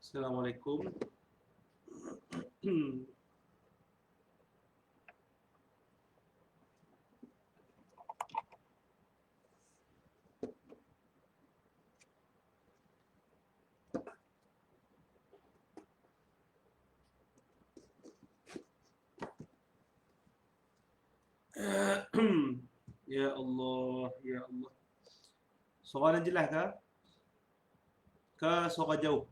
Assalamualaikum. Ya Allah, ya Allah. Soalan jelas ke? Ke suara jauh?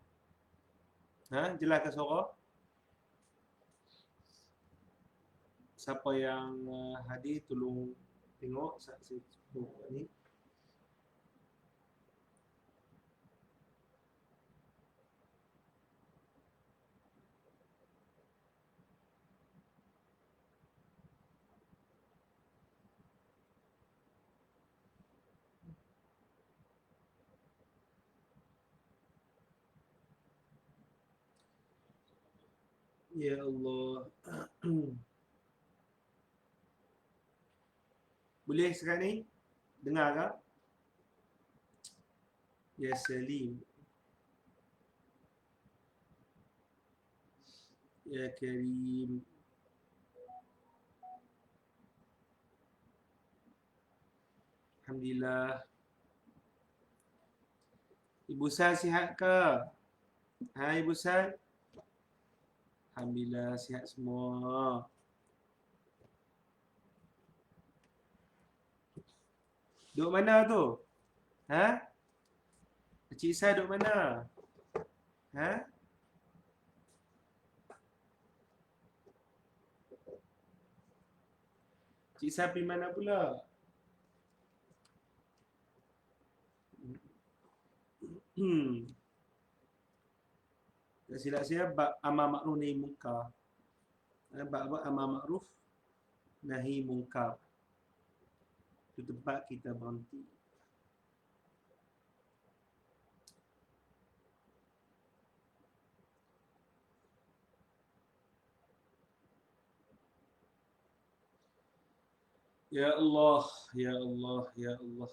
Ha? Jelas ke suara? Siapa yang hadir tolong tengok saksi ni. Ya Allah. Boleh sekarang ni? Dengar ke? Ya Salim. Ya Karim. Alhamdulillah. Ibu Sal sihat ke? Hai Ibu Sal. Alhamdulillah sihat semua. Duduk mana tu? Ha? Cik Sal duduk mana? Ha? Cik Sal pergi mana pula? Tak silap saya bab amar makruf nahi munkar. Bab amar makruf nahi munkar. Itu tempat kita berhenti. Ya Allah, ya Allah, ya Allah.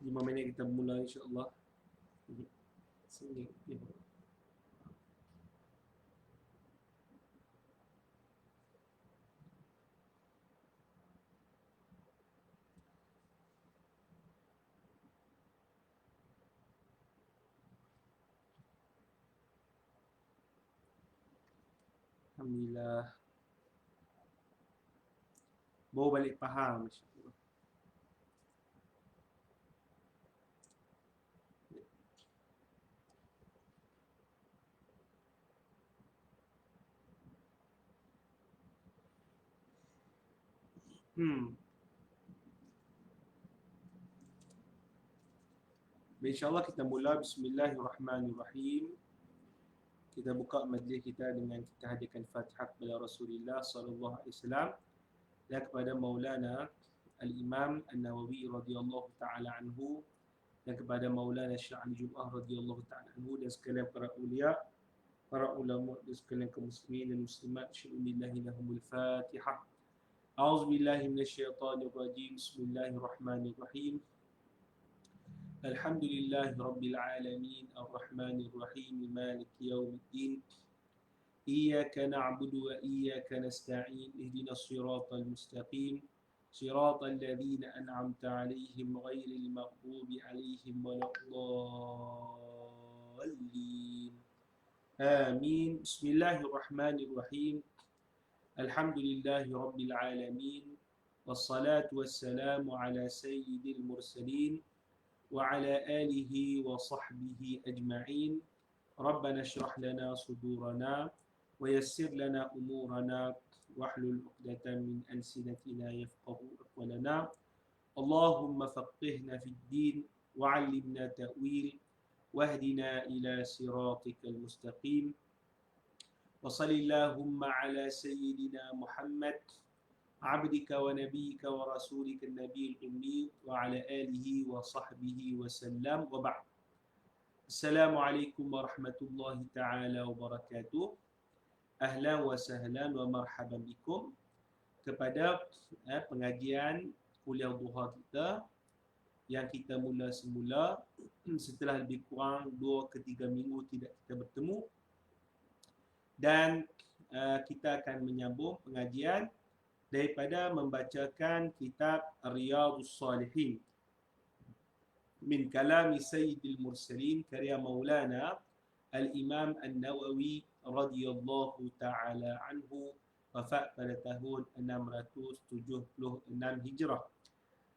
Lima minit kita mula insya-Allah. Sini. Alhamdulillah. Baru balik faham insya-Allah. InsyaAllah kita mula. Bismillahirrahmanirrahim. Kita buka majlis kita dengan kita hadirkan Fatihah kepada Rasulullah sallallahu alaihi wasallam dan kepada Maulana Al-Imam An-Nawawi radhiyallahu taala anhu dan kepada Maulana Syekh Ali Jumaah radhiyallahu taala anhu dan sekalian para ulia, para ulama dan sekalian kaum muslimin dan muslimat. Bismillahi lahumul Fatihah. A'udzubillahi minasyaitonirrajim. Bismillahirrahmanirrahim. Alhamdulillahi Rabbil Alamin Ar-Rahmanir Rahim Maliki Yawmiddin Iyyaka na'budu wa iyyaka nasta'in Ihdinas siratal mustaqim Siratal ladzina an'amta 'alaihim ghairil maghdubi 'alaihim waladdallin. Amin. Bismillahirrahmanirrahim. Alhamdulillahi Rabbil Alamin Wassalatu wassalamu ala sayyidil mursalin وعلى آله وصحبه أجمعين. ربنا اشرح لنا صدورنا ويسر لنا أمورنا واحلل عقدة من ألسنتنا يفقهوا أقوالنا. اللهم فقهنا في الدين وعلمنا تأويل واهدنا إلى صراطك المستقيم. Wa sallallahumma ala sayyidina Muhammad عبدك ونبيك ورسولك النبي الأمي وعلى آله وصحبه وسلم وبعد. السلام عليكم ورحمة الله تعالى وبركاته. Ahlan wa sahlan wa marhaban bikum kepada pengajian kuliah duha kita yang kita mula semula setelah lebih kurang 2 ke 3 minggu tidak kita bertemu, dan kita akan menyambung pengajian daripada membacakan kitab Riyadhus Salihin min kalami Sayyidil Mursalin karya Maulana Al-Imam An-Nawawi radhiyallahu ta'ala anhu, wafat pada tahun 676 Hijrah.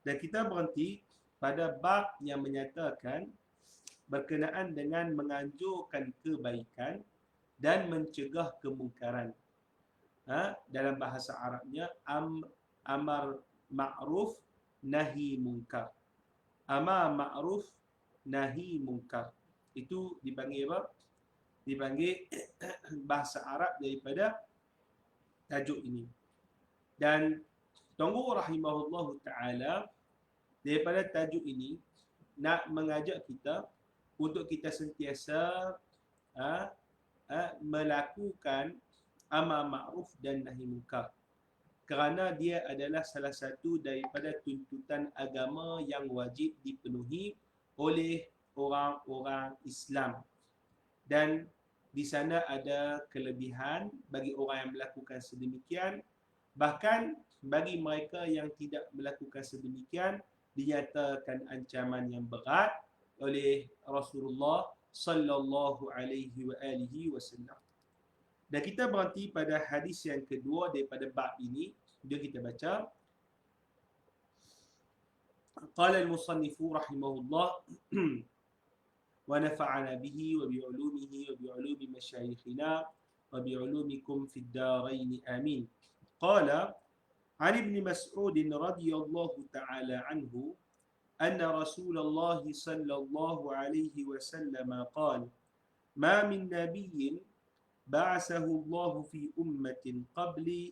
Dan kita berhenti pada bab yang menyatakan berkenaan dengan menganjurkan kebaikan dan mencegah kemungkaran. Dalam bahasa Arabnya amar ma'ruf nahi munkar. Amar ma'ruf nahi munkar. Itu dipanggil apa? Dipanggil bahasa Arab daripada tajuk ini. Dan Tunggu rahimahullahu ta'ala daripada tajuk ini nak mengajak kita untuk kita sentiasa melakukan amar ma'ruf dan nahi munkar, kerana dia adalah salah satu daripada tuntutan agama yang wajib dipenuhi oleh orang-orang Islam. Dan di sana ada kelebihan bagi orang yang melakukan sedemikian. Bahkan bagi mereka yang tidak melakukan sedemikian, dinyatakan ancaman yang berat oleh Rasulullah sallallahu alaihi wasallam. Dan kita berhenti pada hadis yang kedua daripada bab ini. Dia kita baca. Qala al-musannifu rahimahullah wa nafa'ana bihi wa bi'ulumihi wa bi'ulumi masyayikhina wa bi'ulumikum fid darain amin. Qala an ibn Mas'ud radhiyallahu ta'ala anhu anna Rasulullah sallallahu alaihi wasallam qala ma min nabiyyin بعثه الله في أمة قبلي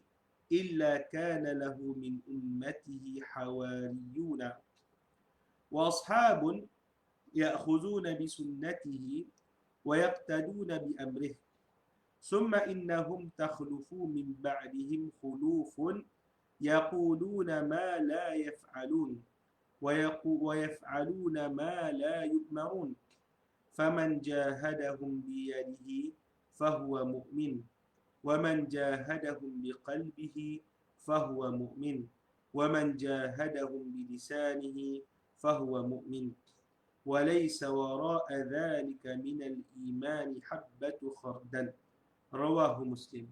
إلا كان له من أمته حواريون وأصحاب يأخذون بسنته ويقتدون بأمره ثم إنهم تخلفوا من بعدهم خلوف يقولون ما لا يفعلون ويفعلون ما لا يؤمرون فمن جاهدهم بيده فهو مؤمن ومن جاهدهم بقلبه فهو مؤمن ومن جاهدهم بلسانه فهو مؤمن وليس وراء ذلك من الإيمان حبة خردل. رواه مسلم.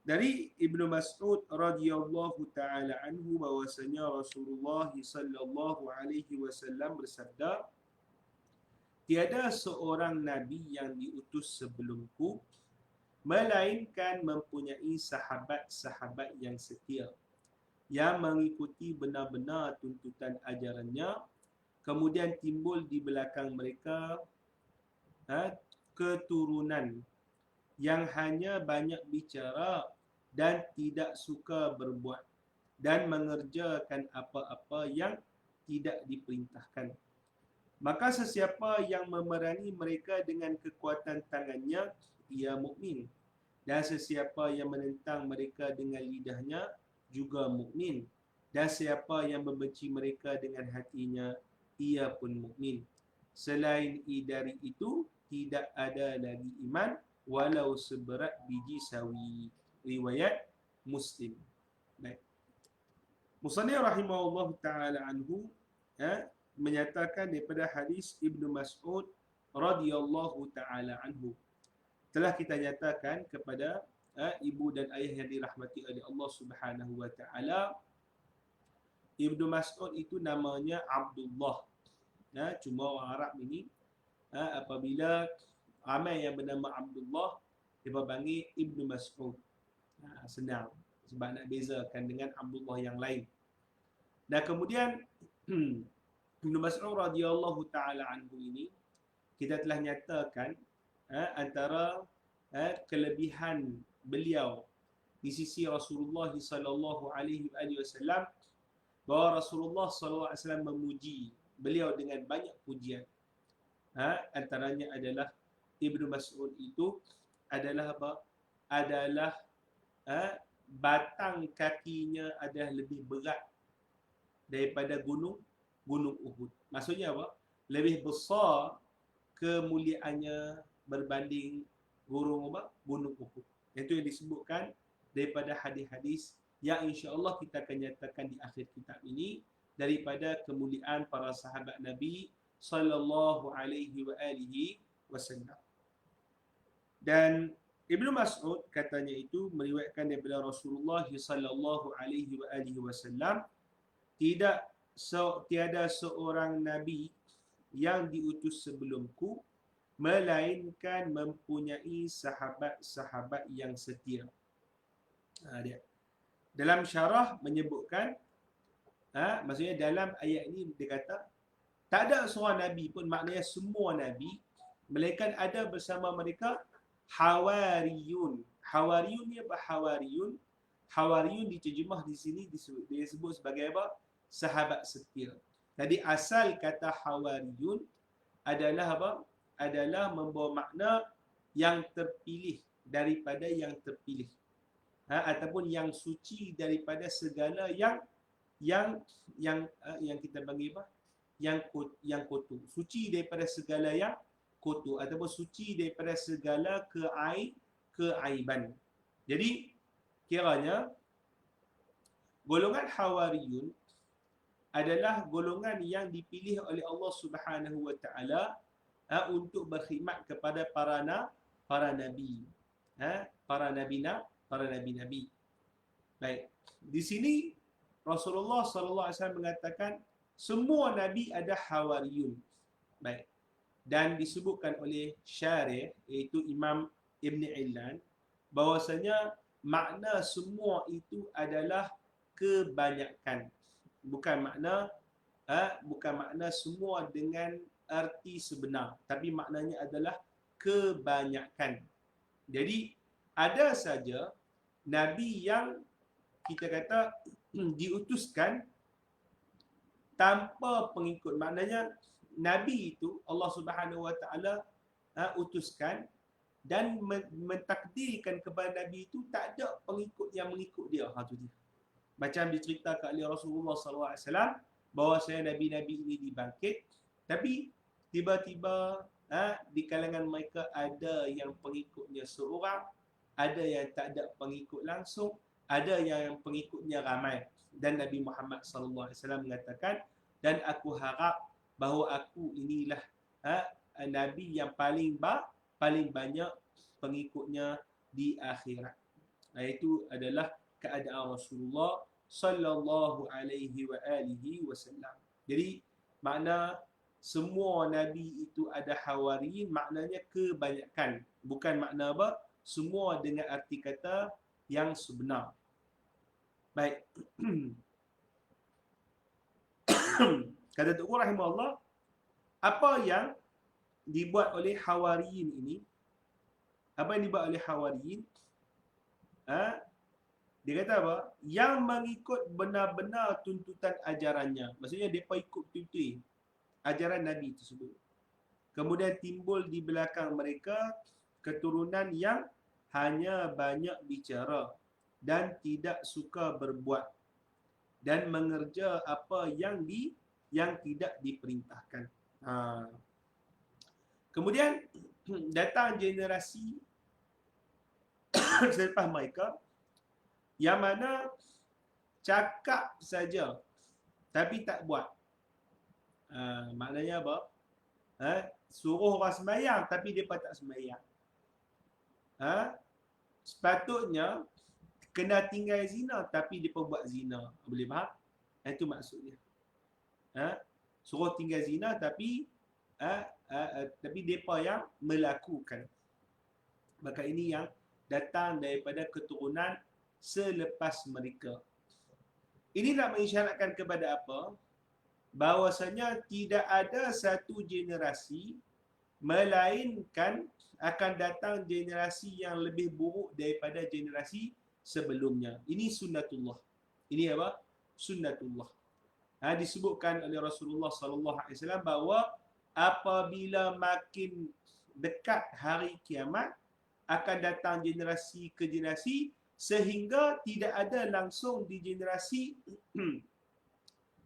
Dari Ibnu Mas'ud radhiyallahu ta'ala anhu bahwasanya Rasulullah sallallahu alaihi wasallam bersabda, tiada seorang Nabi yang diutus sebelumku, melainkan mempunyai sahabat-sahabat yang setia, yang mengikuti benar-benar tuntutan ajarannya. Kemudian timbul di belakang mereka keturunan yang hanya banyak bicara dan tidak suka berbuat, dan mengerjakan apa-apa yang tidak diperintahkan. Maka sesiapa yang memerangi mereka dengan kekuatan tangannya, ia mukmin. Dan sesiapa yang menentang mereka dengan lidahnya, juga mukmin. Dan siapa yang membenci mereka dengan hatinya, ia pun mukmin. Selain dari itu, tidak ada lagi iman, walau seberat biji sawi. Riwayat Muslim. Baik. Musannif rahimahullah ta'ala anhu menyatakan daripada hadis Ibnu Mas'ud radhiyallahu ta'ala anhu. Telah kita nyatakan kepada ibu dan ayah yang dirahmati oleh Allah Subhanahu wa ta'ala, Ibnu Mas'ud itu namanya Abdullah. Cuma orang Arab ini apabila ramai yang bernama Abdullah, dia panggil Ibnu Mas'ud. Senang sebab nak bezakan dengan Abdullah yang lain. Dan kemudian Ibnu Mas'ud radhiyallahu ta'ala anhu ini, kita telah nyatakan antara kelebihan beliau di sisi Rasulullah sallallahu alaihi wasallam, bahawa Rasulullah sallallahu alaihi wasallam memuji beliau dengan banyak pujian. Antaranya adalah Ibnu Mas'ud itu adalah apa? Adalah batang kakinya adalah lebih berat daripada gunung Uhud. Maksudnya apa? Lebih besar kemuliaannya berbanding gunung Uhud. Itu yang disebutkan daripada hadis-hadis yang insya-Allah kita akan nyatakan di akhir kitab ini daripada kemuliaan para sahabat Nabi sallallahu alaihi wasallam. Dan Ibnu Mas'ud katanya itu meriwayatkan daripada Rasulullah sallallahu alaihi wasallam, tiada seorang nabi yang diutus sebelumku melainkan mempunyai sahabat-sahabat yang setia. Dia dalam syarah menyebutkan, maksudnya dalam ayat ini dia kata tak ada seorang nabi pun, maknanya semua nabi, melainkan ada bersama mereka hawariyun. Hawariyun ni apa? Hawariyun diterjemah di sini disebut sebagai apa? Sahabat setia. Jadi asal kata hawariyun adalah apa? Adalah membawa makna yang terpilih daripada yang terpilih. Ataupun yang suci daripada segala yang kita panggil apa? Yang kotor. Suci daripada segala yang kotor ataupun suci daripada segala keaiban. Jadi kiranya golongan hawariyun adalah golongan yang dipilih oleh Allah Subhanahu wa taala untuk berkhidmat kepada para nabi. Para nabi. Baik. Di sini Rasulullah sallallahu alaihi wasallam mengatakan semua nabi ada hawariyun. Baik. Dan disebutkan oleh syarih iaitu Imam Ibn Illan bahwasanya makna semua itu adalah kebanyakan. Bukan makna semua dengan arti sebenar, tapi maknanya adalah kebanyakan. Jadi ada saja nabi yang kita kata diutuskan tanpa pengikut. Maknanya nabi itu Allah Subhanahu wa taala utuskan dan mentakdirkan kepada nabi itu tak ada pengikut yang mengikut dia. Tu dia. Macam diceritakan oleh Rasulullah sallallahu alaihi wasallam bahawasanya nabi-nabi ini dibangkit, tapi tiba-tiba di kalangan mereka ada yang pengikutnya seorang, ada yang tak ada pengikut langsung, ada yang pengikutnya ramai. Dan Nabi Muhammad sallallahu alaihi wasallam mengatakan, dan aku harap bahawa aku inilah nabi yang paling banyak pengikutnya di akhirat. Itu adalah keadaan Rasulullah sallallahu alaihi wasallam. Jadi makna semua nabi itu ada hawariyin, maknanya kebanyakan, bukan makna apa? Semua dengan arti kata yang sebenar. Baik. Kata Tuan Guru rahimahullah, apa yang dibuat oleh hawariyin ini? Apa yang dibuat oleh hawariyin? Dia kata apa? Yang mengikut benar-benar tuntutan ajarannya. Maksudnya mereka ikut betul-betul ajaran Nabi tersebut. Kemudian timbul di belakang mereka keturunan yang hanya banyak bicara dan tidak suka berbuat dan mengerja apa yang tidak diperintahkan. Kemudian datang generasi selepas mereka yang mana cakap saja tapi tak buat. Maknanya apa? Suruh orang sembahyang tapi mereka tak sembahyang. Sepatutnya kena tinggal zina tapi mereka buat zina. Boleh faham? Itu maksudnya. Suruh tinggal zina tapi mereka yang melakukan. Maka ini yang datang daripada keturunan selepas mereka. Ini nak mengisyaratkan kepada apa? Bahawasanya tidak ada satu generasi melainkan akan datang generasi yang lebih buruk daripada generasi sebelumnya. Ini sunnatullah. Ini apa? Sunnatullah. Disebutkan oleh Rasulullah sallallahu alaihi wasallam bahawa apabila makin dekat hari kiamat akan datang generasi ke generasi sehingga tidak ada langsung di generasi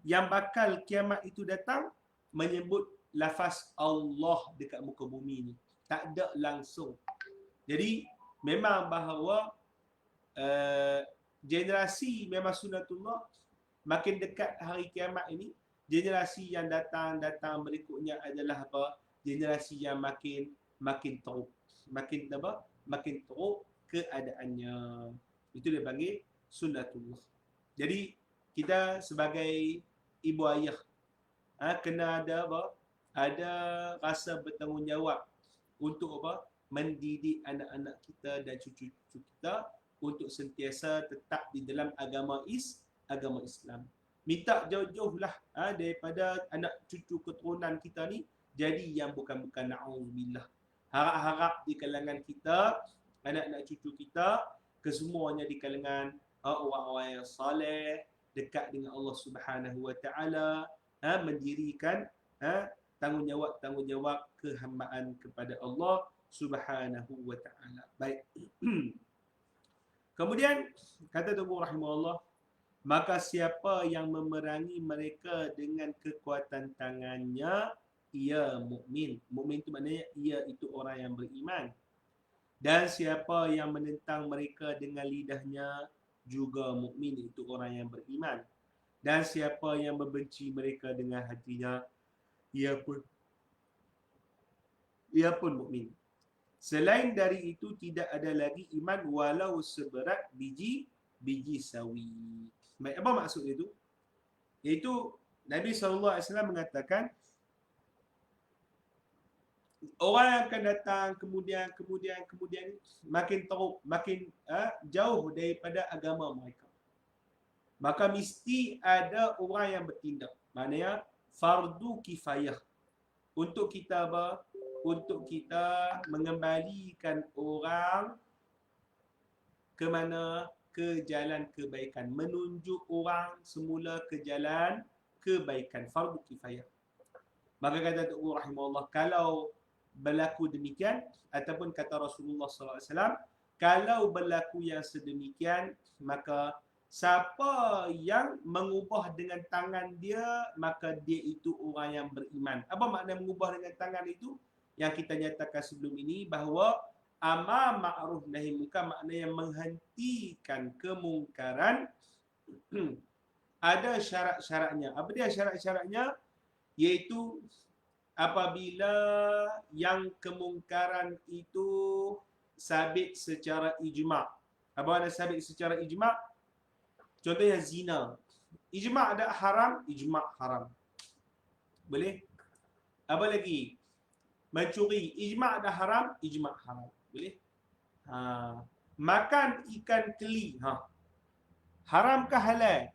yang bakal kiamat itu datang menyebut lafaz Allah dekat muka bumi ni. Tak ada langsung. Jadi memang bahawa generasi memang sunnatullah, makin dekat hari kiamat ini, generasi yang datang berikutnya adalah apa? Generasi yang makin teruk. Makin apa? Makin teruk keadaannya. Itu dia panggil sunnatullah. Jadi kita sebagai ibu ayah kena ada apa? Ada rasa bertanggungjawab untuk apa? Mendidik anak-anak kita dan cucu-cucu kita untuk sentiasa tetap di dalam agama Islam. Minta jauh-jauh lah daripada anak cucu keturunan kita ni jadi yang bukan-bukan, na'udzubillah. Harap-harap di kalangan kita, anak-anak cucu kita, kesemuanya di kalangan orang-orang yang saleh, dekat dengan Allah Subhanahu Wa Taala, mendirikan tanggungjawab kehambaan kepada Allah Subhanahu Wa Taala. Baik. Kemudian kata Tuhan rahimahullah, maka siapa yang memerangi mereka dengan kekuatan tangannya, ia mukmin. Mukmin itu maknanya ia itu orang yang beriman. Dan siapa yang menentang mereka dengan lidahnya, juga mukmin, itu orang yang beriman. Dan siapa yang membenci mereka dengan hatinya, ia pun mukmin. Selain dari itu tidak ada lagi iman walau seberat biji sawi. Apa maksud itu? Iaitu Nabi SAW mengatakan orang yang akan datang kemudian makin teruk, makin jauh daripada agama mereka. Maka mesti ada orang yang bertindak. Maknanya fardu kifayah. Untuk kita apa? Untuk kita mengembalikan orang ke mana? Ke jalan kebaikan. Menunjuk orang semula ke jalan kebaikan. Fardu kifayah. Maka kata Tuhan rahimahullah, kalau berlaku demikian, ataupun kata Rasulullah SAW, kalau berlaku yang sedemikian, maka siapa yang mengubah dengan tangan dia, maka dia itu orang yang beriman. Apa makna mengubah dengan tangan itu? Yang kita nyatakan sebelum ini, bahawa amar ma'ruf nahi munkar, maknanya menghentikan kemungkaran, ada syarat-syaratnya. Apa dia syarat-syaratnya? Iaitu apabila yang kemungkaran itu sabit secara ijma'. Apa makna sabit secara ijma'? Contohnya zina. Ijma' ada haram, ijma' haram. Boleh? Apa lagi? Mencuri. Ijma' ada haram, ijma' haram. Boleh? Makan ikan keli. Haram ke halal?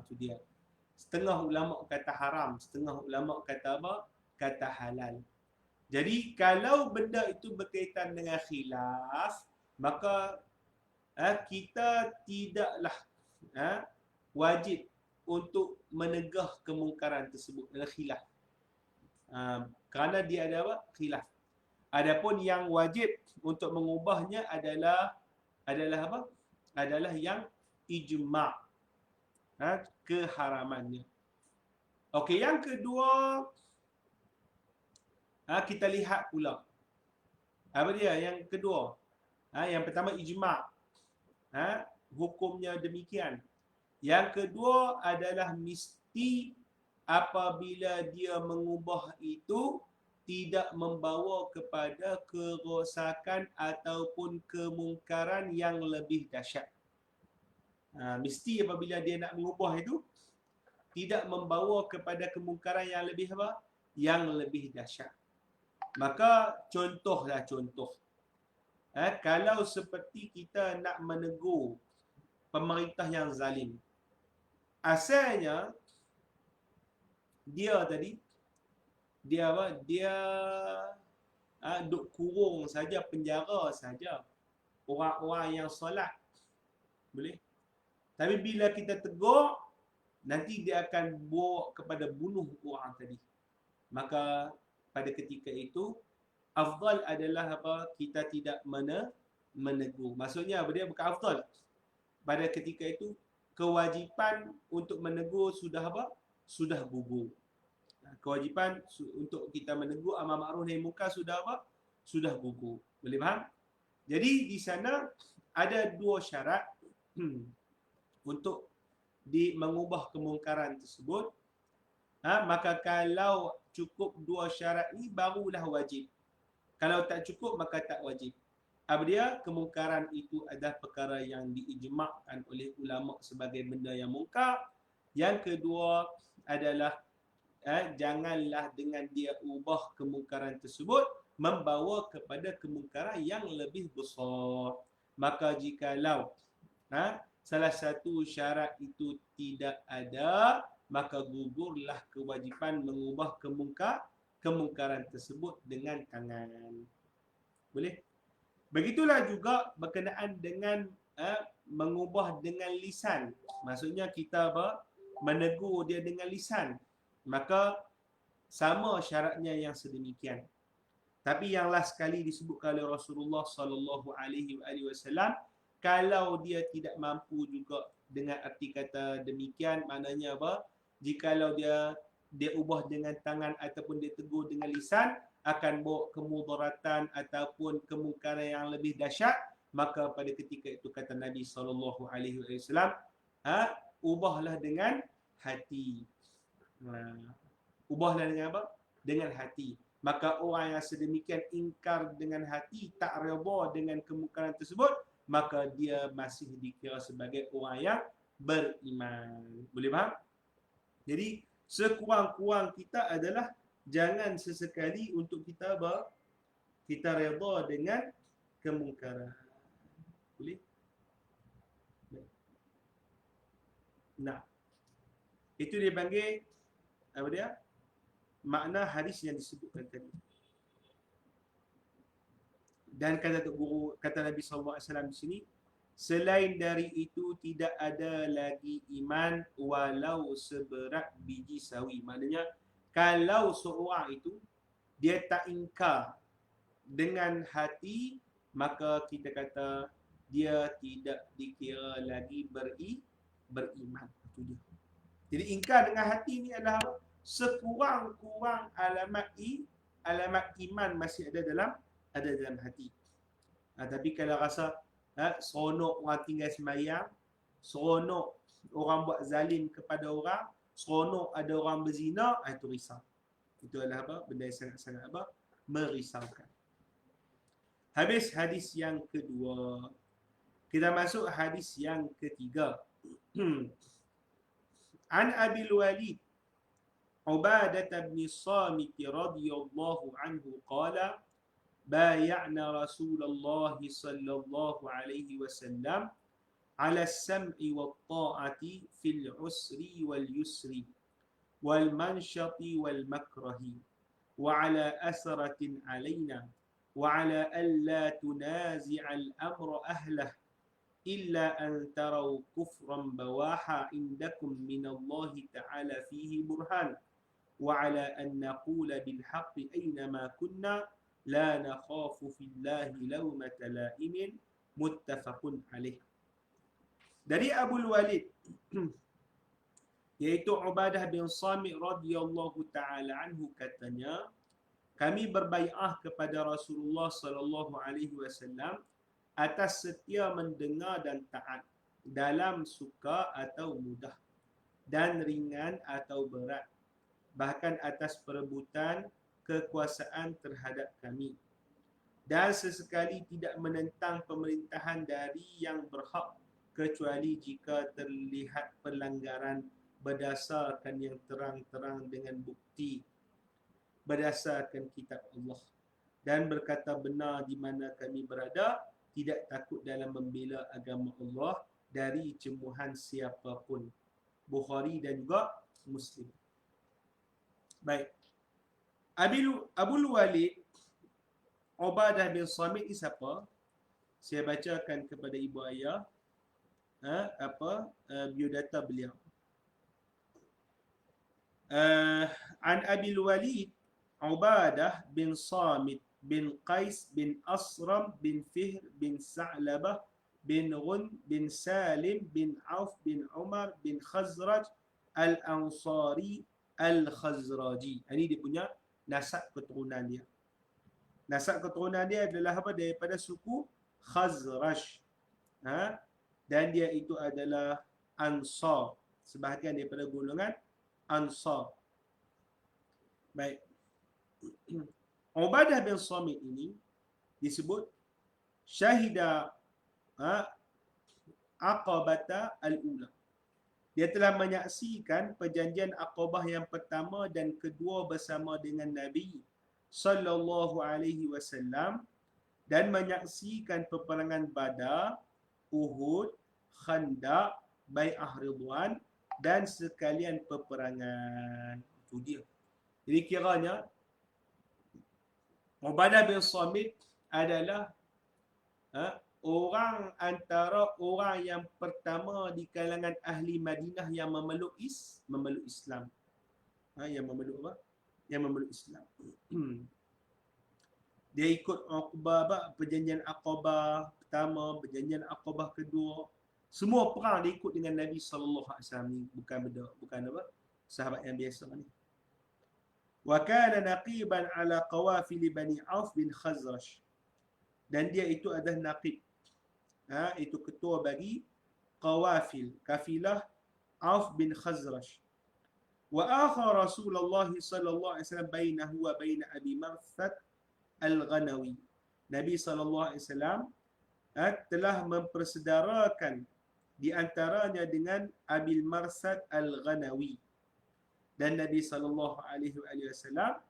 Tu dia. Setengah ulama kata haram, setengah ulama kata apa? Kata halal. Jadi kalau benda itu berkaitan dengan khilaf, maka kita tidaklah wajib untuk menegah kemungkaran tersebut adalah khilaf. Kerana dia ada apa? Khilaf. Adapun yang wajib untuk mengubahnya adalah apa? Adalah yang ijma', keharamannya. Okey, yang kedua, kita lihat pula. Apa dia yang kedua? Yang pertama ijma'. Hukumnya demikian. Yang kedua adalah mesti apabila dia mengubah itu tidak membawa kepada kerosakan ataupun kemungkaran yang lebih dahsyat. Mesti apabila dia nak mengubah itu tidak membawa kepada kemungkaran yang lebih apa? Yang lebih dahsyat. Maka contohlah contoh. Kalau seperti kita nak menegur pemerintah yang zalim, asalnya dia tadi dia apa? Dia duk kurung saja, penjara saja orang-orang yang solat. Boleh? Tapi bila kita tegur, nanti dia akan bawa kepada bunuh orang tadi. Maka pada ketika itu, afdal adalah apa? Kita tidak menegur. Maksudnya apa dia? Bukan afdal. Pada ketika itu, kewajipan untuk menegur sudah apa? Sudah gugur. Kewajipan untuk kita menegur amar ma'ruf nahi munkar sudah apa? Sudah gugur. Boleh faham? Jadi di sana ada dua syarat untuk mengubah kemungkaran tersebut. Maka kalau cukup dua syarat ni barulah wajib. Kalau tak cukup maka tak wajib. Apa dia? Kemungkaran itu adalah perkara yang diijma'kan oleh ulama sebagai benda yang mungkar. Yang kedua adalah janganlah dengan dia ubah kemungkaran tersebut membawa kepada kemungkaran yang lebih besar. Maka jikalau salah satu syarat itu tidak ada, maka gugurlah kewajipan mengubah kemungkaran tersebut dengan tangan. Boleh? Begitulah juga berkenaan dengan mengubah dengan lisan. Maksudnya kita menegur dia dengan lisan. Maka sama syaratnya yang sedemikian. Tapi yang last sekali disebutkan oleh Rasulullah sallallahu alaihi wasallam, kalau dia tidak mampu juga dengan arti kata demikian, maknanya apa? Jikalau dia ubah dengan tangan ataupun dia tegur dengan lisan, akan bawa kemudaratan ataupun kemungkaran yang lebih dahsyat, maka pada ketika itu kata Nabi sallallahu alaihi wasallam, ubahlah dengan hati. Ubahlah dengan apa? Dengan hati. Maka orang yang sedemikian ingkar dengan hati, tak redha dengan kemungkaran tersebut, maka dia masih dikira sebagai orang yang beriman. Boleh faham? Jadi sekurang-kurang kita adalah jangan sesekali untuk kita redha dengan kemungkaran. Boleh? Nah, itu dia panggil apa dia? Makna hadis yang disebutkan tadi. Dan kata Tok Guru, kata Nabi SAW di sini, selain dari itu tidak ada lagi iman walau seberat biji sawi. Maknanya kalau seorang itu dia tak ingkar dengan hati, maka kita kata dia tidak dikira lagi beriman. Itu dia. Jadi ingkar dengan hati ni adalah sekurang-kurang alamat iman masih ada dalam hati. Tapi kalau rasa seronok orang tinggal sembahyang, seronok orang buat zalim kepada orang, seronok ada orang berzina, itu risau. Itu adalah apa? Benda yang sangat-sangat merisaukan. Habis hadis yang kedua. Kita masuk hadis yang ketiga. An Abil Walid Ubadah bin Samit radhiyallahu anhu qala بايعنا رسول الله صلى الله عليه وسلم على السمع والطاعة في العسر واليسر والمنشط والمكره وعلى أثرة علينا وعلى ألا تنازع الأمر أهله إلا أن تروا كفرا بواحا عندكم من الله تعالى فيه برهان وعلى أن نقول بالحق أينما كنا لا نخاف في الله لومة لائم متفق عليه. Dari Abu Walid iaitu Ubadah bin Samit radhiyallahu taala anhu katanya, kami berbai'ah kepada Rasulullah sallallahu alaihi wasallam atas setia mendengar dan taat dalam suka atau mudah dan ringan atau berat, bahkan atas perebutan kekuasaan terhadap kami, dan sesekali tidak menentang pemerintahan dari yang berhak kecuali jika terlihat pelanggaran berdasarkan yang terang-terang dengan bukti berdasarkan kitab Allah, dan berkata benar di mana kami berada, tidak takut dalam membela agama Allah dari cemoohan siapapun. Bukhari dan juga Muslim. Baik. Abul Walid Ubadah bin Samit ni siapa? Saya bacakan kepada ibu ayah biodata beliau. An Abil Walid Ubadah bin Samit bin Qais bin Asram bin Fihr bin Sa'labah bin Ghun bin Salim bin Auf bin Umar bin Khazraj Al-Ansari Al-Khazraji. Ini dia punya nasab keturunan dia. Nasab keturunan dia adalah apa? Daripada suku Khazraj. Dan dia itu adalah Ansar. Sebahagian daripada golongan Ansar. Baik. Ubadah bin Samit ini disebut syahida Aqabata al-ula. Dia telah menyaksikan perjanjian Aqabah yang pertama dan kedua bersama dengan Nabi sallallahu alaihi wasallam dan menyaksikan peperangan Badar, Uhud, Khandaq, Bai'ah Ridwan dan sekalian peperangan. Itu dia. Jadi kiranya Ubadah bin Samit adalah orang antara orang yang pertama di kalangan ahli Madinah yang memeluk Islam. Yang memeluk apa? Yang memeluk Islam. Dia ikut perjanjian Aqabah pertama, perjanjian Aqabah kedua. Semua perang dia ikut dengan Nabi sallallahu alaihi wasallam ni, bukan apa? Sahabat yang biasa ni. Wa kana naqiban ala qawafil Bani Auf bin Khazraj. Dan dia itu adalah naqib. Itu ketua bagi qawafil, kafilah Auf bin Khazraj. Wa akha Rasulullah sallallahu alaihi wasallam bainahu wa bain Abi Marsad Al-Ghanawi. Nabi sallallahu alaihi wasallam telah mempersedarakan di antaranya dengan Abil Marsad Al-Ghanawi. Dan Nabi sallallahu alaihi wasallam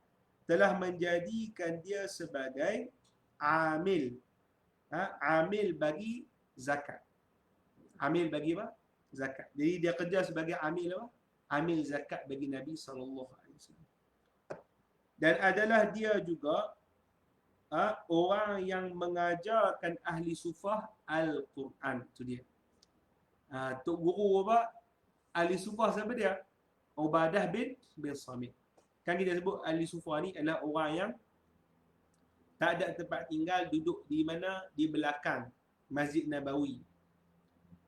telah menjadikan dia sebagai amil. Amil bagi zakat. Amil bagi apa? Zakat. Jadi dia kerja sebagai amil apa? Amil zakat bagi Nabi sallallahu alaihi wasallam. Dan adalah dia juga orang yang mengajarkan ahli sufah Al-Quran. Itu dia. Tok guru apa? Ahli sufah siapa dia? Ubadah bin Samit. Kan kita sebut ahli sufah ni adalah orang yang tak ada tempat tinggal, duduk di mana? Di belakang Masjid Nabawi.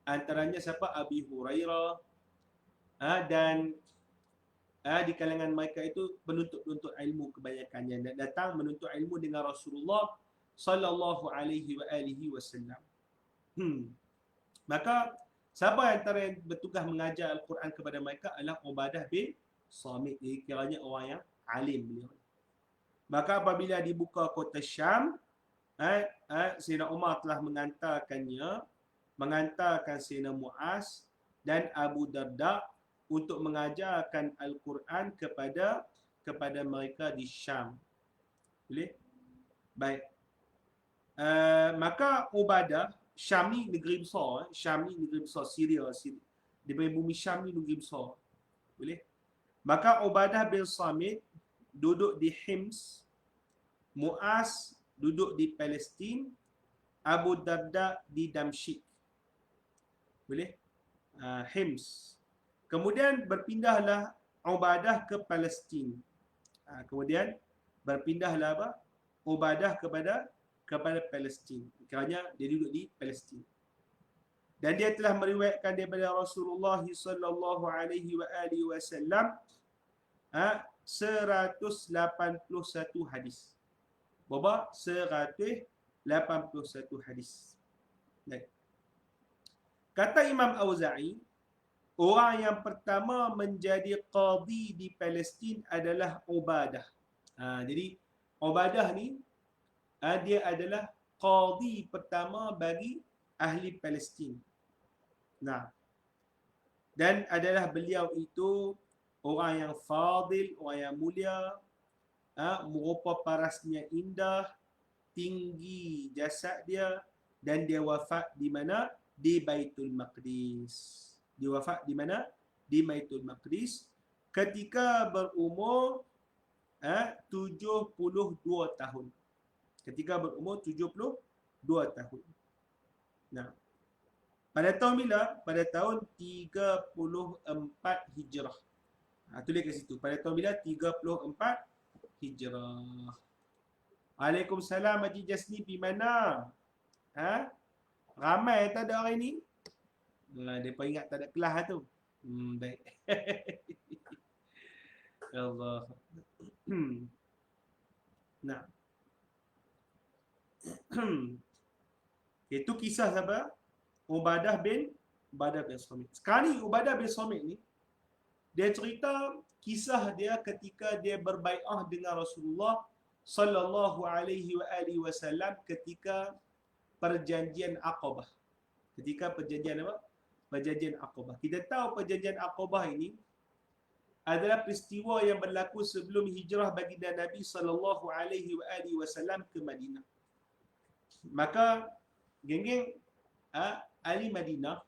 Antaranya siapa? Abi Hurairah. Dan di kalangan mereka itu penuntut-penuntut ilmu kebanyakannya, datang menuntut ilmu dengan Rasulullah sallallahu alaihi wasallam. Maka siapa antara yang bertugas mengajar Al-Quran kepada mereka adalah Ubadah bin Samit. Jadi kiranya orang yang alim beliau. Maka apabila dibuka kota Syam, Sayyidina Umar telah mengantarkan Sayyidina Muaz dan Abu Darda untuk mengajarkan Al-Quran kepada mereka di Syam. Boleh? Baik. Maka Ubadah, Syam ni negeri besar. Syam ni negeri besar. Syria. Daripada bumi Syam ni negeri besar. Boleh? Maka Ubadah bin Samit duduk di Hims. Muaz duduk di Palestin. Abu Darda di Damsyik. Boleh? Hims. Kemudian berpindahlah Ubadah ke Palestin. Kemudian berpindahlah apa? Ubadah kepada Palestin. Kerana dia duduk di Palestin. Dan dia telah meriwayatkan daripada Rasulullah sallallahu alaihi wasallam 181 hadis. Berapa? 181 hadis. Baik. Kata Imam Auza'i, orang yang pertama menjadi qadi di Palestin adalah Ubadah. Jadi Ubadah ni dia adalah qadi pertama bagi ahli Palestin. Dan adalah beliau itu orang yang fadil, orang yang mulia, merupa parasnya indah, tinggi jasad dia, dan dia wafat di mana? Di Baitul Maqdis. Dia wafat di mana? Di Baitul Maqdis ketika berumur 72 tahun. ketika berumur 72 tahun. Nah, pada tahun bila? Pada tahun 34 Hijrah. Tulis kat situ. Pada tahun bila? 34 Hijrah. Waalaikumsalam Haji Jasni, pergi mana? Ha? Ramai tak ada hari ni? Mereka ingat tak ada kelas lah tu. Baik. Allah. Nah. Itu kisah siapa? Ubadah bin Samit. Sekarang ni Ubadah bin Samit ni, dia cerita kisah dia ketika dia berbai'ah dengan Rasulullah sallallahu alaihi wasallam ketika perjanjian Aqabah. Ketika perjanjian apa? Perjanjian Aqabah. Kita tahu perjanjian Aqabah ini adalah peristiwa yang berlaku sebelum hijrah baginda Nabi sallallahu alaihi wasallam ke Madinah. Maka geng-geng ahli Madinah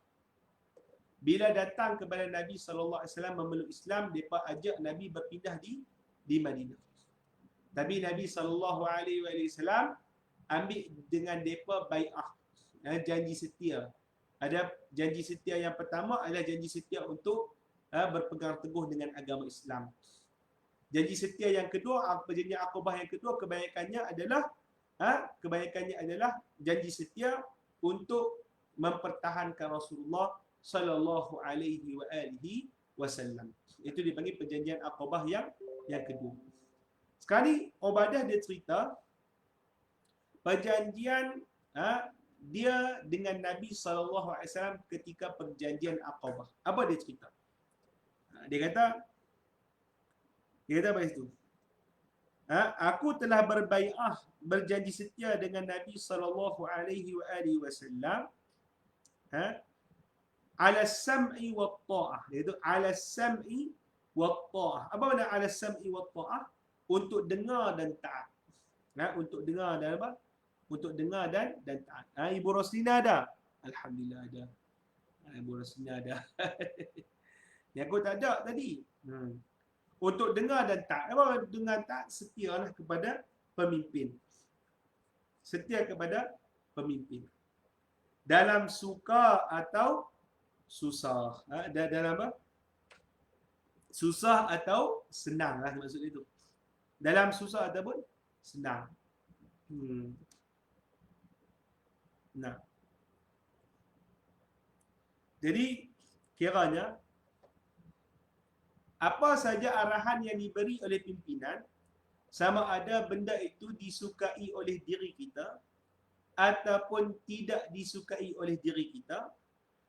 bila datang kepada Nabi sallallahu alaihi wasallam memeluk Islam, depa ajak Nabi berpindah di Madinah. Tapi Nabi sallallahu alaihi wasallam ambil dengan depa bai'ah, janji setia. Ada janji setia yang pertama adalah janji setia untuk berpegang teguh dengan agama Islam. Janji setia yang kedua, perjanjian Aqabah yang kedua, kebanyakannya adalah janji setia untuk mempertahankan Rasulullah sallallahu alaihi wasallam. Itu dipanggil perjanjian Aqabah yang kedua. Sekarang ni Ubadah dia cerita perjanjian dia dengan Nabi sallallahu alaihi wasallam ketika perjanjian Aqabah. Apa dia cerita? Dia kata apa itu? Aku telah berbai'ah, berjanji setia dengan Nabi sallallahu alaihi wasallam ala sam'i wa ta'ah. Iaitu ala sam'i wa ta'ah. Apa makna ala sam'i wa ta'ah? Untuk dengar dan taat. Untuk dengar dan apa? Untuk dengar dan taat. Ibu Roslina ada? Alhamdulillah ada. Ibu Roslina ada. Yang aku tak ada tadi. Untuk dengar dan taat. Apa dengar taat? Setialah kepada pemimpin. Setia kepada pemimpin. Dalam suka atau susah. Dalam apa? Susah atau senang lah maksud itu. Dalam susah ataupun senang. Nah. Jadi kiranya apa saja arahan yang diberi oleh pimpinan, sama ada benda itu disukai oleh diri kita ataupun tidak disukai oleh diri kita,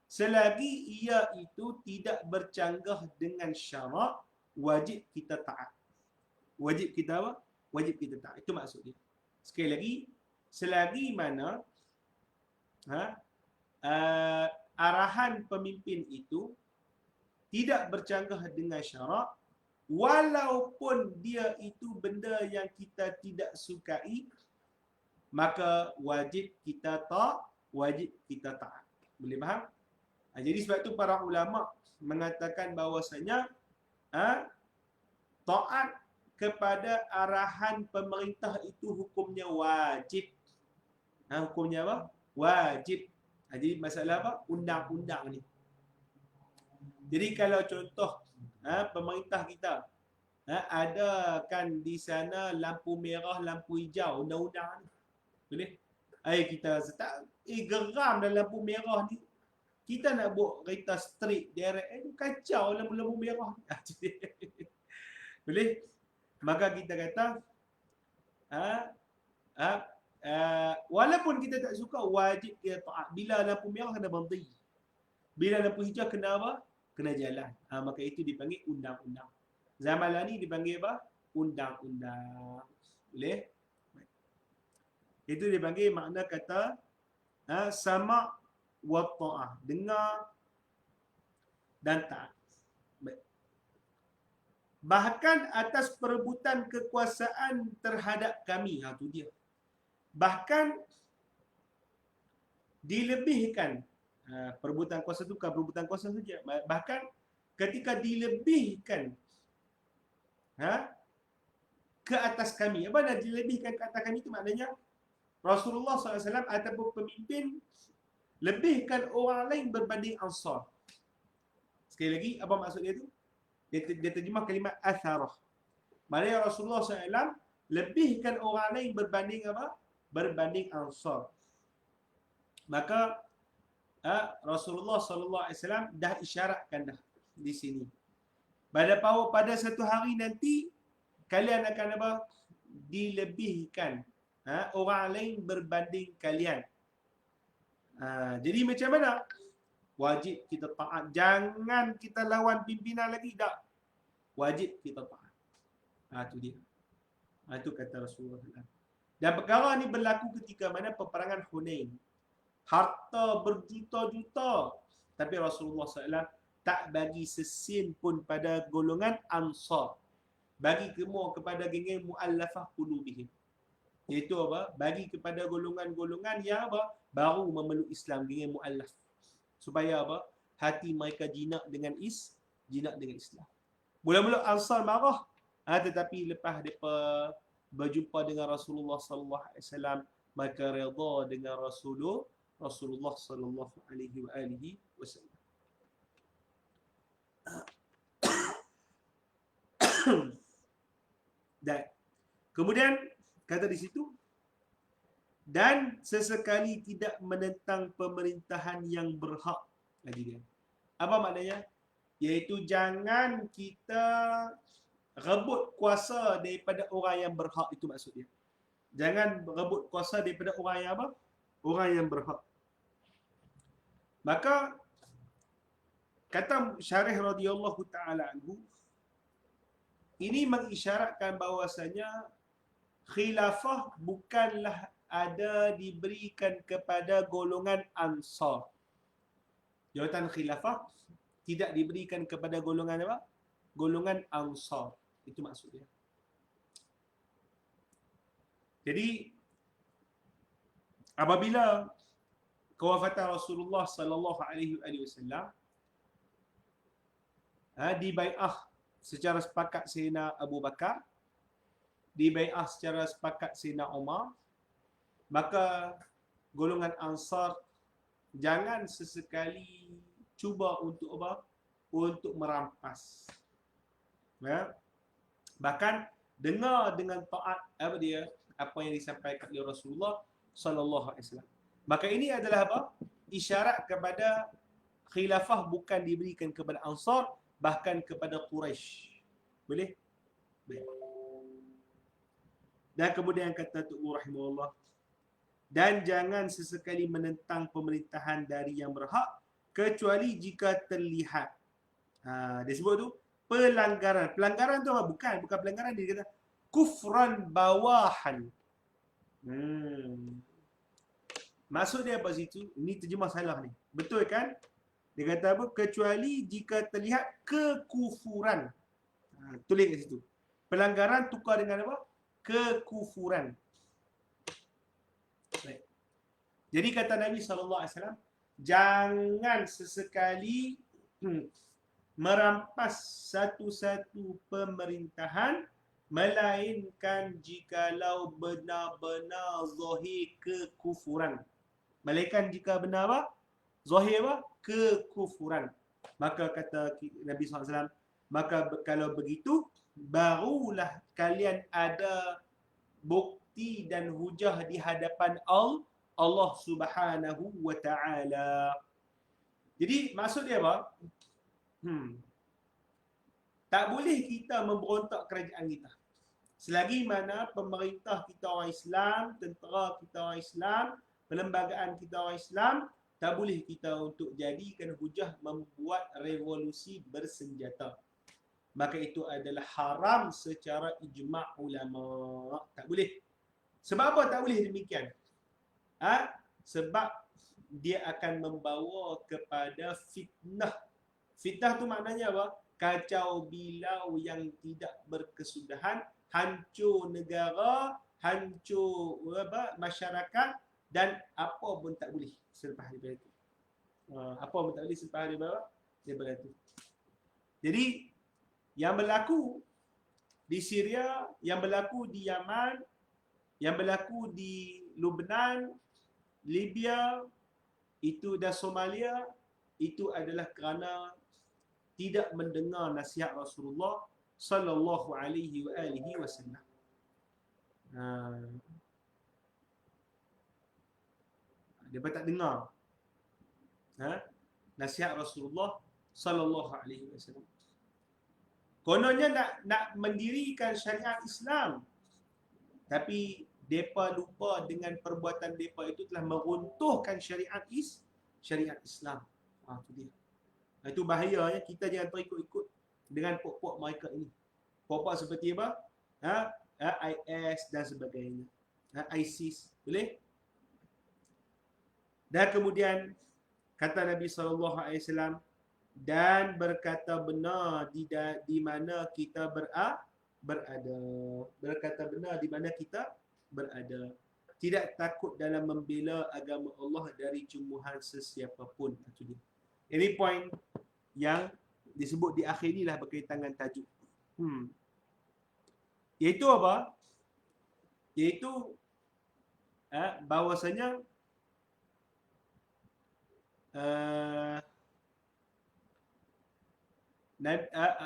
selagi ia itu tidak bercanggah dengan syarak, wajib kita taat. Wajib kita apa? Wajib kita taat. Itu maksud dia. Sekali lagi, selagi mana arahan pemimpin itu tidak bercanggah dengan syarak, walaupun dia itu benda yang kita tidak sukai, maka wajib kita taat. Boleh faham? Jadi sebab itu para ulama mengatakan bahawasanya taat kepada arahan pemerintah itu hukumnya wajib. Hukumnya apa? Wajib. Jadi masalah apa? Undang-undang ni. Jadi kalau contoh pemerintah kita ada kan di sana lampu merah, lampu hijau, undang-undang ni. Boleh? Kita tak geram dalam lampu merah ni. Kita nak buat kereta straight direct, kacau lampu merah. Boleh? Maka kita kata walaupun kita tak suka, wajib kita taat. Bila lampu merah kena berhenti. Bila lampu hijau kena apa? Kena jalan. Maka itu dipanggil undang-undang. Zaman lah ni dipanggil apa? Undang-undang. Boleh? Itu dipanggil makna kata sama' wa ta'ah. Dengar dan taat. Bahkan atas perebutan kekuasaan terhadap kami. Itu dia. Bahkan dilebihkan. Perebutan kuasa itu bukan perebutan kuasa saja. Bahkan ketika dilebihkan ke atas kami. Apa dah dilebihkan ke atas kami itu maknanya Rasulullah SAW ataupun pemimpin lebihkan orang lain berbanding Ansar. Sekali lagi, apa maksud dia tu? Dia terjemah kalimat atharah. Maknanya Rasulullah SAW lebihkan orang lain berbanding apa? Berbanding Ansar. Maka Rasulullah SAW dah isyaratkan dah di sini. Pada satu hari nanti kalian akan apa? Dilebihkan orang lain berbanding kalian. Jadi macam mana? Wajib kita taat. Jangan kita lawan pimpinan lagi. Tak. Wajib kita taat. Itu dia. Itu kata Rasulullah SAW. Dan perkara ni berlaku ketika mana peperangan Hunain. Harta berjuta-juta. Tapi Rasulullah SAW tak bagi sesin pun pada golongan Ansar. Bagi semua kepada geng-geng mu'allafah qulubihim. Iaitu apa? Bagi kepada golongan-golongan yang apa? Baru memeluk Islam, geng-geng mu'allaf. Supaya apa? Hati mereka jinak dengan Islam. Mula-mula Ansar marah. Tetapi lepas mereka berjumpa dengan Rasulullah sallallahu alaihi wasallam, maka redha dengan Rasulullah sallallahu alaihi wasallam. Dan kemudian kata di situ, dan sesekali tidak menentang pemerintahan yang berhak. Lagi dia. Apa maknanya? Iaitu jangan kita rebut kuasa daripada orang yang berhak, itu maksud dia. Jangan rebut kuasa daripada orang yang apa? Orang yang berhak. Maka kata Syarih radhiyallahu taala anhu, ini mengisyaratkan bahawasanya khilafah bukanlah ada diberikan kepada golongan Ansar. Jawatan khilafah tidak diberikan kepada golongan apa? Golongan Ansar. Itu maksud dia. Jadi apabila kewafatan Rasulullah sallallahu alaihi wasallam dibai'ah secara sepakat Sayyidina Abu Bakar, dibai'ah secara sepakat Sayyidina Umar, maka golongan Ansar jangan sesekali cuba untuk apa? Untuk merampas. Bahkan dengar dengan taat apa yang disampaikan oleh Rasulullah sallallahu alaihi wasallam. Maka ini adalah apa? Isyarat kepada khilafah bukan diberikan kepada Ansar, bahkan kepada Quraisy. Boleh? Boleh. Dan kemudian kata Tu'u rahimahullah, dan jangan sesekali menentang pemerintahan dari yang berhak kecuali jika terlihat. Dia sebut tu pelanggaran. Pelanggaran tu apa? Bukan pelanggaran, dia kata kufran bawahan. Maksud dia apa situ? Ini terjemah salah ni. Betul kan? Dia kata apa? Kecuali jika terlihat kekufuran. Tulis kat situ. Pelanggaran tukar dengan apa? Kekufuran. Baik. Jadi kata Nabi SAW, jangan sesekali merampas satu-satu pemerintahan melainkan jikalau benar-benar zahir kekufuran. Melainkan jika benar apa? Zahir apa? Kekufuran. Maka kata Nabi SAW, maka kalau begitu barulah kalian ada bukti dan hujah di hadapan Allah Subhanahu wa ta'ala. Jadi maksud dia apa? Tak boleh kita memberontak kerajaan kita. Selagi mana pemerintah kita orang Islam, tentera kita orang Islam, perlembagaan kita orang Islam, tak boleh kita untuk jadikan hujah membuat revolusi bersenjata. Maka itu adalah haram secara ijma' ulama. Tak boleh. Sebab apa tak boleh demikian? Sebab dia akan membawa kepada fitnah. Fitnah tu maknanya apa? Kacau bilau yang tidak berkesudahan, hancur negara, hancur masyarakat, dan apa pun tak boleh selepas daripada itu. Apa pun tak boleh selepas daripada itu. Jadi yang berlaku di Syria, yang berlaku di Yaman, yang berlaku di Lubnan, Libya, itu dan Somalia, itu adalah kerana tidak mendengar nasihat Rasulullah sallallahu alaihi wasallam. Dia tak dengar nasihat Rasulullah sallallahu alaihi wasallam. Kononnya nak mendirikan syariat Islam, tapi depa lupa dengan perbuatan depa itu telah meruntuhkan syariat Islam. Itu dia. Itu bahayanya, kita jangan terikut-ikut dengan pok-pok mereka ini. Pok-pok seperti apa? IS dan sebagainya. ISIS. Boleh? Dan kemudian kata Nabi SAW, dan berkata benar di mana kita berada. Berkata benar di mana kita berada. Tidak takut dalam membela agama Allah dari cumuhan sesiapa pun. Ini poin yang disebut di akhir inilah berkaitan dengan tajuk. Iaitu apa? Iaitu bahawasanya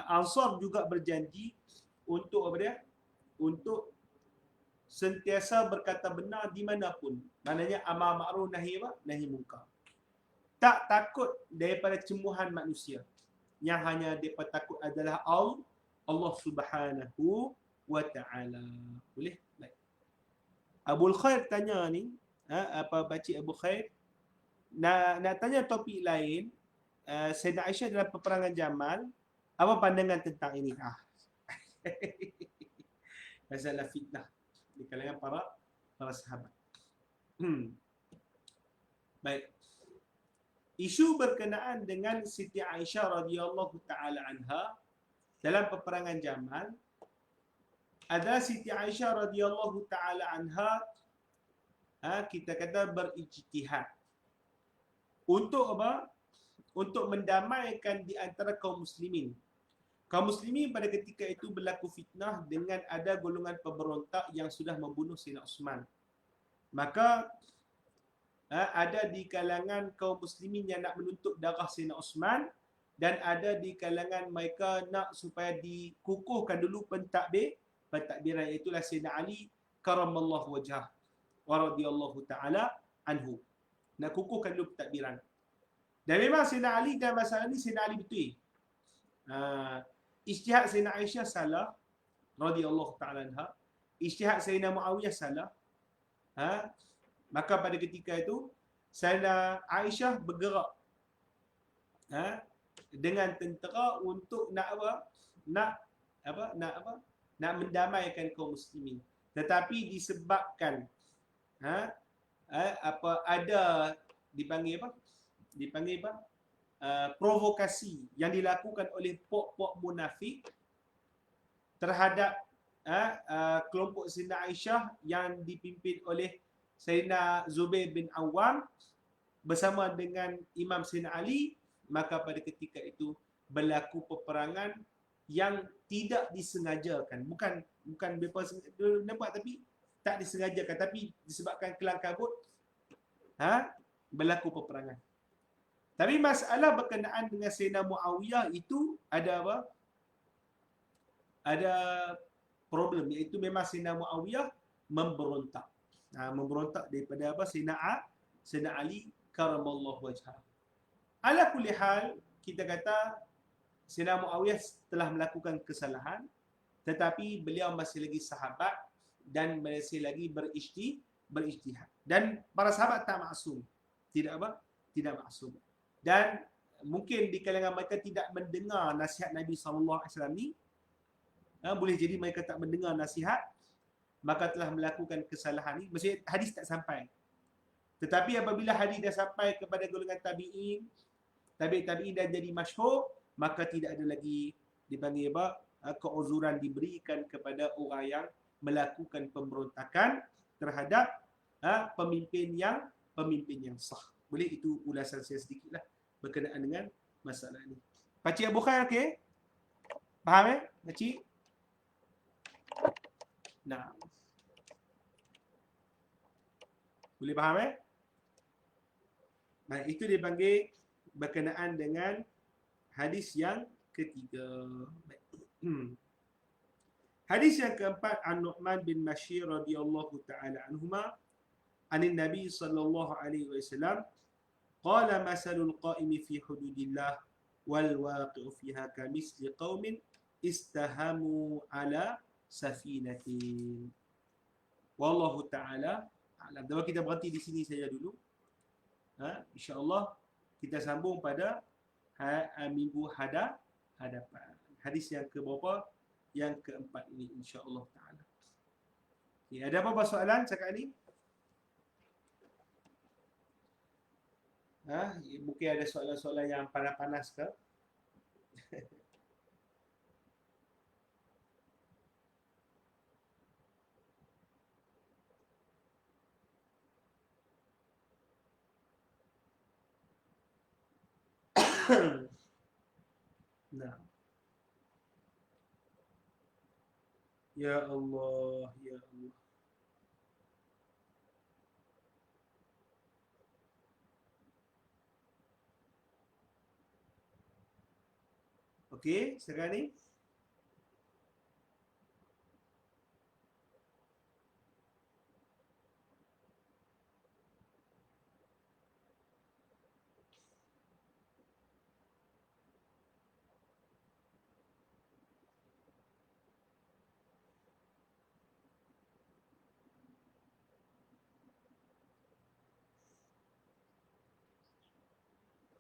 Ansar juga berjanji untuk apa dia? Untuk sentiasa berkata benar di mana pun. Maknanya amar ma'ruf nahi munkar. Tak takut daripada cemoohan manusia. Yang hanya mereka takut adalah Allah Subhanahu wa ta'ala. Boleh? Baik. Abul Khair tanya ni, Pakcik Abu Khair, nak tanya topik lain, Sayyidah Aisyah dalam peperangan Jamal, apa pandangan tentang ini? Masalah fitnah di kalangan para sahabat. Baik. Isu berkenaan dengan Siti Aisyah radhiyallahu taala anha dalam peperangan Jamal adalah Siti Aisyah radhiyallahu taala anha kita kata berijtihad. Untuk apa? Untuk mendamaikan di antara kaum muslimin. Kaum muslimin pada ketika itu berlaku fitnah dengan ada golongan pemberontak yang sudah membunuh Sayyidina Uthman. Maka ada di kalangan kaum muslimin yang nak menuntut darah Sayyidina Uthman, dan ada di kalangan mereka nak supaya dikukuhkan dulu pentadbiran, itulah Sayyidina Ali karamallahu wajhah wa radhiyallahu ta'ala anhu. Nak kukuhkan dulu pentadbiran. Dan memang Sayyidina Ali dalam masalah ni Sayyidina Ali betul. Ijtihad Sayyidina Aisyah salah radhiyallahu ta'ala anha. Ijtihad Sayyidina Muawiyah salah. Maka pada ketika itu Sayyidina Aisyah bergerak dengan tentera untuk nak mendamaikan kaum muslimin. Tetapi disebabkan ada dipanggil provokasi yang dilakukan oleh pok-pok munafik terhadap kelompok Sayyidina Aisyah yang dipimpin oleh Sayyidina Zubair bin Awam bersama dengan Imam Sayyidina Ali. Maka pada ketika itu berlaku peperangan yang tidak disengajakan. Bukan mereka nampak tapi tak disengajakan, tapi disebabkan kelang kabut berlaku peperangan. Tapi masalah berkenaan dengan Sayyidina Muawiyah itu ada apa? Ada problem, iaitu memang Sayyidina Muawiyah memberontak. Memberontak daripada apa? Sayyidina Ali karamallahu wajhah. Ala kulli hal, kita kata Sayyidina Muawiyah telah melakukan kesalahan, tetapi beliau masih lagi sahabat dan masih lagi berijtihad. Dan para sahabat tak maksum. Tidak maksum. Dan mungkin di kalangan mereka tidak mendengar nasihat Nabi SAW ni. Boleh jadi mereka tak mendengar nasihat, maka telah melakukan kesalahan ni. Maksudnya hadis tak sampai. Tetapi apabila hadis dah sampai kepada golongan tabi'in dan jadi masyhur, maka tidak ada lagi dipanggil keuzuran diberikan kepada orang yang melakukan pemberontakan terhadap pemimpin yang sah. Boleh, itu ulasan saya sedikitlah berkenaan dengan masalah ini. Pakcik Abu Khair, okey? Faham pakcik? Nah. Boleh faham Baik, itu dipanggil berkenaan dengan hadis yang ketiga. Baik. Hadis yang keempat, An-Nu'man bin Bashir radhiyallahu taala anhuma anin Nabi sallallahu alaihi wasallam qala masalul qa'imi fi hududillah wal waqi'u fiha kamisli qaumin istahamu ala safinatin. Wallahu taala alam. Dan kita berhenti di sini saja dulu. InsyaAllah kita sambung pada minggu hadapan. Hadis yang ke berapa? Yang keempat ini insya-Allah taala. Okay, ada apa soalan cakap ni? Mungkin ada soalan-soalan yang panas-panas ke? Nah. Ya Allah, ya Allah. Okey, sekarang ni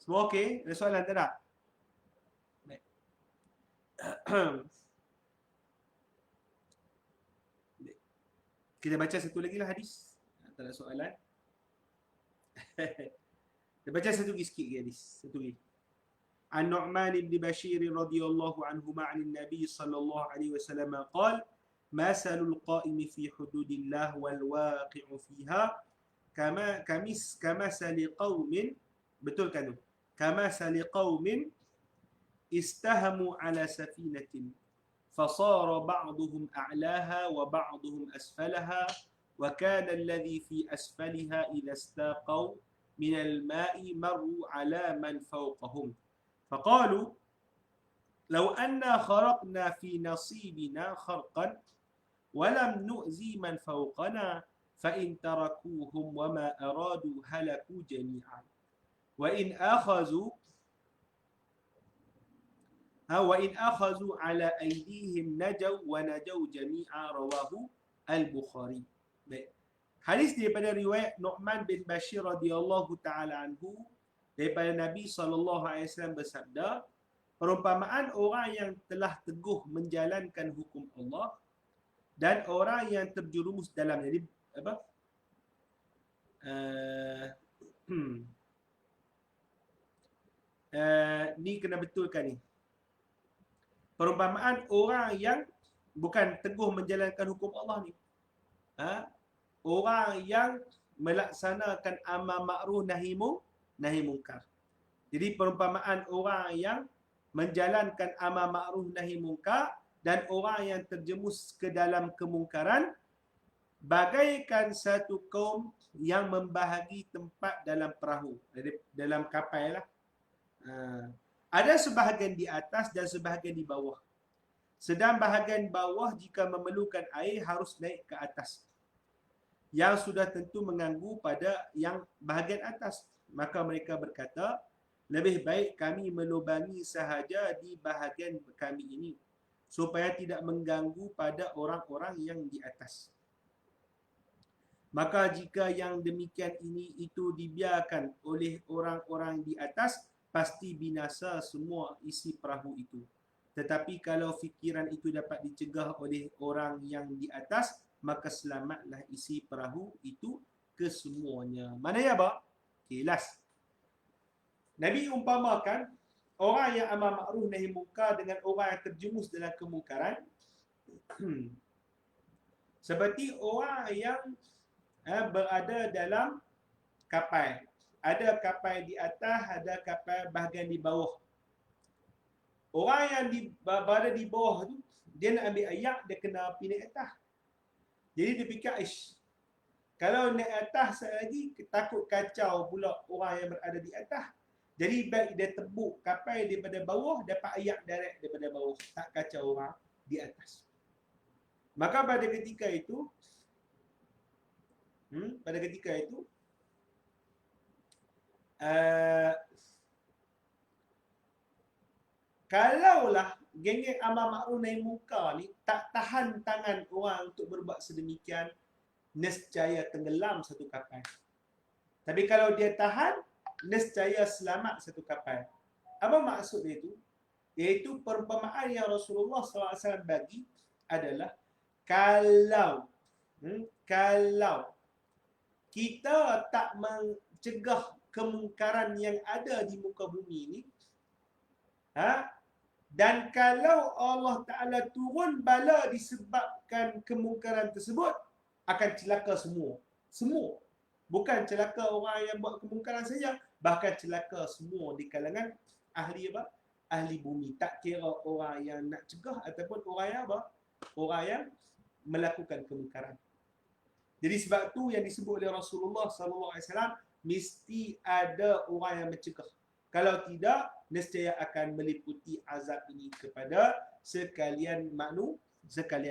semua okey? Ada soalan tak nak? Baik. Kita baca satu lagi lah hadis. Tak ada soalan. Kita baca satu lagi sikit hadis. Satu lagi. An-Nu'man bin Bashir radhiyallahu anhuma 'anil Nabi sallallahu alaihi wasallam qala masalul qa'imi fi hududillah wal waqi'u fiha kama sali qaumin, betulkan tu, kama sali qaumin istahamu ala safinatin fasara ba'duhum a'laha wa ba'duhum asfalaha wa kana alladhi fi asfaliha idha istaqaw min al-ma'i marru ala man fawqahum faqalu law anna kharaqna fi nasibina kharqan wa lam nu'zi man fawqana fa in tarakuhum wa ma aradu halaku jami'an wa in akhazu ala aydihim najaw wa najaw jami'a rawahu al-Bukhari. Baik. Hadis daripada riwayat Nu'man bin Bashir radhiyallahu taala anhu daripada Nabi sallallahu alaihi wasallam bersabda, perumpamaan orang yang telah teguh menjalankan hukum Allah dan orang yang terjerumus dalam, jadi apa? Ni kena betulkan ni. Perumpamaan orang yang bukan teguh menjalankan hukum Allah ni. Orang yang melaksanakan amar ma'ruf nahi munkar. Jadi perumpamaan orang yang menjalankan amar ma'ruf nahi munkar dan orang yang terjemus ke dalam kemungkaran bagaikan satu kaum yang membahagi tempat dalam perahu, dalam kapal lah. Ada sebahagian di atas dan sebahagian di bawah. Sedang bahagian bawah jika memerlukan air harus naik ke atas, yang sudah tentu mengganggu pada yang bahagian atas. Maka mereka berkata, lebih baik kami melubangi sahaja di bahagian kami ini, supaya tidak mengganggu pada orang-orang yang di atas. Maka jika yang demikian ini itu dibiarkan oleh orang-orang di atas, pasti binasa semua isi perahu itu. Tetapi kalau fikiran itu dapat dicegah oleh orang yang di atas, maka selamatlah isi perahu itu kesemuanya. Maknanya apa? Okay, last. Nabi umpamakan orang yang amar ma'ruf nahi munkar dengan orang yang terjemus dalam kemungkaran seperti orang yang berada dalam kapal. Ada kapal di atas, ada kapal bahagian di bawah. Orang yang berada di bawah tu, dia nak ambil ayak, dia kena pergi naik atas. Jadi dia fikir, Kalau naik atas lagi, takut kacau pula orang yang berada di atas. Jadi baik dia tebuk kapal daripada bawah, dapat ayak direct daripada bawah. Tak kacau orang di atas. Maka pada ketika itu, uh, kalaulah geng-geng amal makruf nahi munkar ni tak tahan tangan orang untuk berbuat sedemikian, nescaya tenggelam satu kapal. Tapi kalau dia tahan, nescaya selamat satu kapal. Apa maksud dia itu? Iaitu perumpamaan yang Rasulullah SAW bagi adalah kalau kita tak mencegah kemungkaran yang ada di muka bumi ini, dan kalau Allah Ta'ala turun bala disebabkan kemungkaran tersebut, akan celaka semua. Semua. Bukan celaka orang yang buat kemungkaran saja, bahkan celaka semua di kalangan ahli apa? Ahli bumi. Tak kira orang yang nak cegah ataupun orang yang apa? Orang yang melakukan kemungkaran. Jadi sebab tu yang disebut oleh Rasulullah SAW, mesti ada orang yang mencegah. Kalau tidak, nescaya akan meliputi azab ini kepada sekalian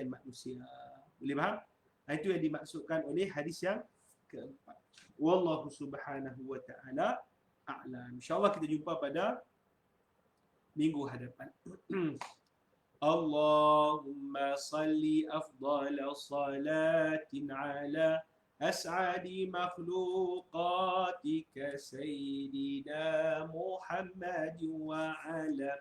manusia. Boleh faham? Itu yang dimaksudkan oleh hadis yang keempat. Wallahu subhanahu wa ta'ala a'lam. InsyaAllah kita jumpa pada minggu hadapan. Allahumma salli afdala salatin ala as'adi makhluqatika sayyidina Muhammad wa ala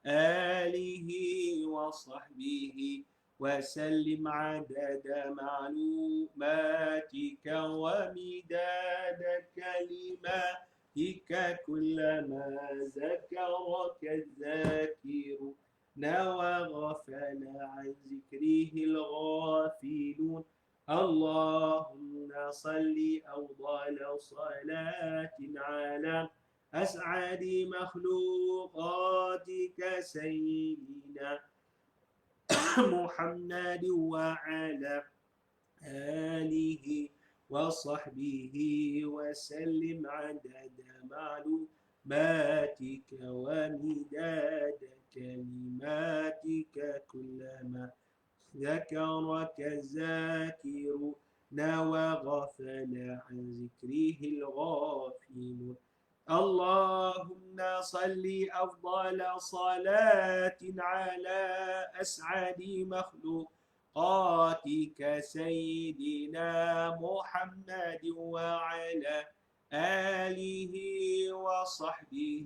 alihi wa sahbihi وسلم عدد معلوماتك ومداد كلماتك كلما ذكرك الذاكرون وغفل عن ذكره الغافلون اللهم صل أفضل صلاة على أسعد مخلوقاتك سيدنا محمد وعلى آله وصحبه وسلم عدد معلوماتك ومداد كلماتك كلما ذكرك الذاكرون وغفل عن ذكره الغافلون اللهم صل أفضل صلاة على أسعد مخلوقاتك سيدنا محمد وعلى آله وصحبه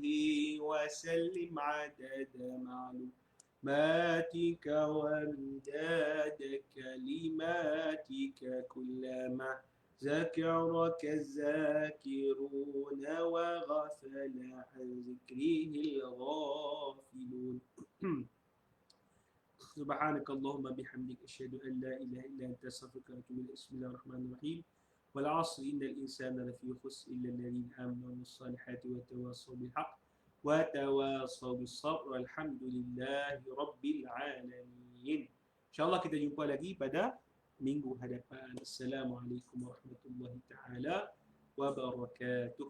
وسلم عدد معلوماتك ومداد كلماتك كلما ذكرك الذاكرون وغفل عن ذكره الغافلون سبحانك اللهم بحمدك أشهد أن لا إله إلا أنت أستغفرك وأتوب إليك بسم الله الرحمن الرحيم والعصر إن الإنسان لفي خسر إلا الذين آمنوا وعملوا الصالحات وتواصوا بالحق وتواصوا بالصبر والحمد لله رب العالمين. InsyaAllah kita jumpa lagi pada minggu hadapan. Assalamualaikum warahmatullahi taala wabarakatuh.